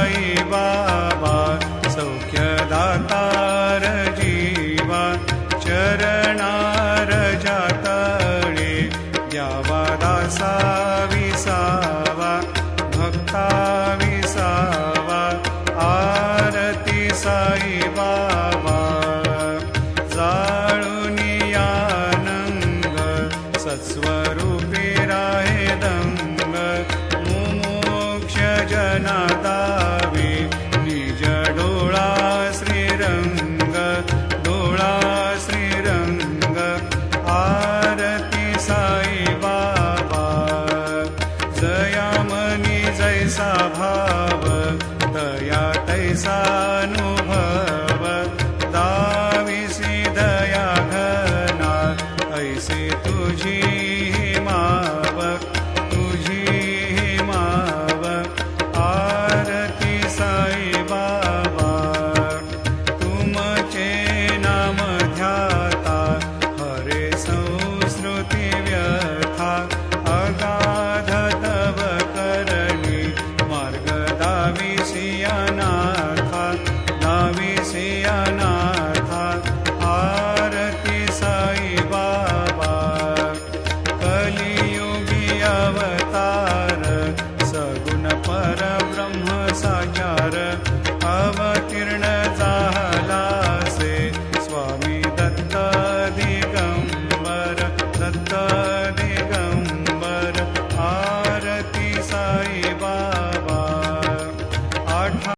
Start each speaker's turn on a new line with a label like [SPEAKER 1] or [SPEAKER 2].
[SPEAKER 1] साई बाबा सौख्यदातार जीवा चरणार जातळे द्यावा दासा विसावा भक्ता विसावा आरती साई बाबा जाळूनी आनंद सत्स्वरूपी राहे दंग मुमोक्ष जना दावे निज डोळा श्रीरंग डोळा श्रीरंग आरती साई बाबा जया मनी जैसा भाव तया तैसा